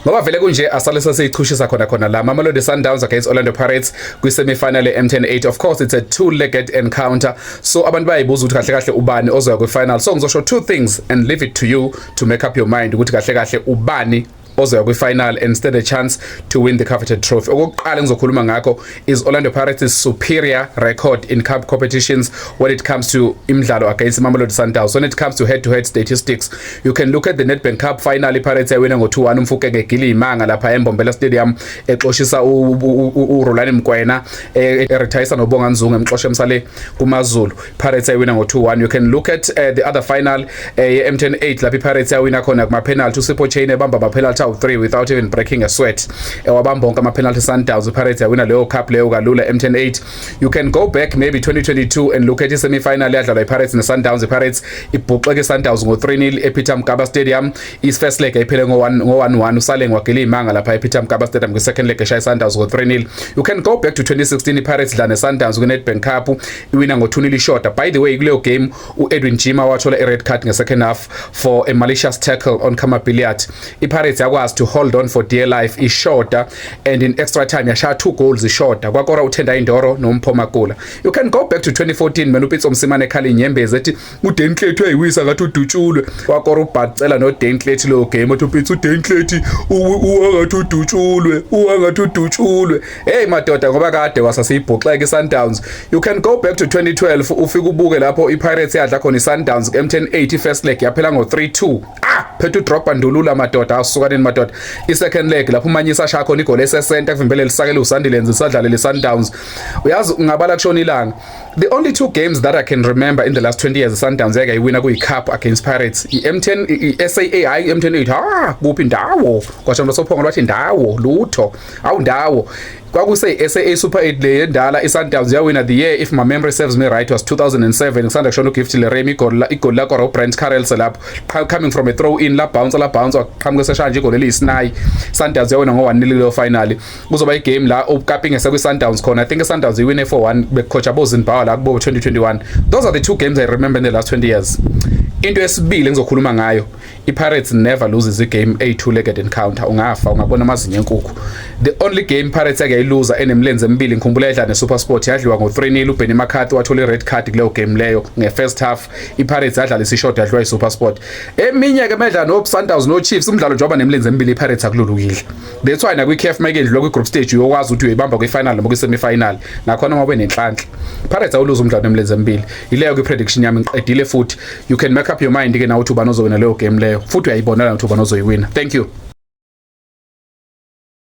Ngoba vele kunje asale sesichushisa khona la Mamelodi Sundowns against Orlando Pirates kwi-semi-final M10-8. Of course it's a two-legged encounter, so abantu bayibuza ukuthi kahle kahle ubani ozoya kwi-final. So ngizosho two things and leave it to you to make up your mind ukuthi kahle kahle ubani ozoya kwi-final and stand a chance to win the coveted trophy. Okokuqala ngizokhuluma ngakho is Orlando Pirates' superior record in cup competitions when it comes to imidlalo against Mamelodi Sundowns. When it comes to head-to-head statistics, you can look at the Nedbank Cup final. Pirates yawina ngo-2-1 Mfukenge Gilimanga lapha eMbombela Stadium exoshisa uRolani Mkwena eretayisa noBonga Nzungu emxosha emsale kuMaZulu. Pirates yawina ngo-2-1. You can look at the other final M10-8 lapha Pirates yawina khona kuma penalty uSipho Chain ebamba ama penalty 3 without even breaking a sweat. Wabamba wonke ama penalty Sundowns. Pirates yawina leyo cup leyo kalula M10-8. You can go back maybe 2022 and look at the semi-final yadlalwa iPirates neSundowns. iPirates ibhuxeke Sundowns ngo-3-0 ePeter Mokaba Stadium. Is first leg ayiphele ngo-1-1 usale ngwagela imanga lapha ePeter Mokaba Stadium. Kwi-second leg eshaya Sundowns ngo-3-0. You can go back to 2016 iPirates dlala neSundowns kwi-Nedbank Cup iwina ngo-2-0 short. By the way kuleyo game uEdwin Jima wathola i-red card nge-second half for a malicious tackle on Kama Billiat. iPirates yakwazi to hold on for dear life ishorta, and in extra time yashaya 2 goals ishorta kwakora uThenda Indoro noMpho Makula. You can go back to 2014 when uPitso Msimane ekhala inyembezi ethi uDenklethi uyayiwisa ngathi udutshulwe kwakora uBhatsela noDenklethi lo game ethi uPitso uDenklethi uwangathi udutshulwe. Hey madoda ngoba kade wasasiyibhuxeke iSundowns. You can go back to 2012 ufike ubuke lapho iPirates yadla khona iSundowns M10-8 first leg yaphela ngo-3-2. Phethu Drogba Ndulula madoda asukaneni madoda. I-second leg lapho uManyisa shaya khona igoli esesenta kuvimbele lisakele uSandilenzi isadlale leSundowns. Uyazi ngabala kushona ilanga. The only two games that I can remember in the last 20 years Sundowns yake iwina kuyi-cup against Pirates. I-M10 i-SAA M10-8 kuphi ndawo kwasho losophongo lwathi ndawo lutho awundawo kwakuse SAA Super 8 le endala iSundowns yawina the year, if my memory serves me right, was 2007. Ngisanda kushona uGift Leremi igoli la kora uBrent Carrell lapho coming from a throw in la bounce qhamuke seshaya nje igoli leyisinayi. Sundowns yawina ngo-1-0 leyo final. Kuzoba igame la uCuping esekwi-Sundowns khona. I think iSundowns iwine 4-1 becoach aboZinbawa la kubo 2021. Those are the two games I remember in the last 20 years. Into esibili engizokhuluma ngayo, iPirates never loses a game a two-legged encounter. Ungafa ungabona amazinyo enkukhu. The only game Pirates yake iluza enemlenze emibili ngikhumbula edla neSuperSport yadliwa ngo-3-0 uBenny McCarthy wathola i-red card kuleyo game leyo nge-first half. iPirates yadlala isishort yadliwa iSuperSport. Eminye ke medla noSundowns noChiefs umdlalo njengoba nemlenze emibili iPirates akululukile. That's why nakwi-CAF mayekendlwa kwi-group stage uyokwazi ukuthi uyibamba kwi-final noma kwi-semi-final nakhona uma ube nenhlanhla. Pirates awuluza umdlalo nemlenze emibili. Ileyo kwi-prediction yami ngiqedile futhi. You can make up your mind ke na uthi ubani ozowina leyo game leyo futhi uyayibonela ukuthi ubani ozoyiwina. Thank you.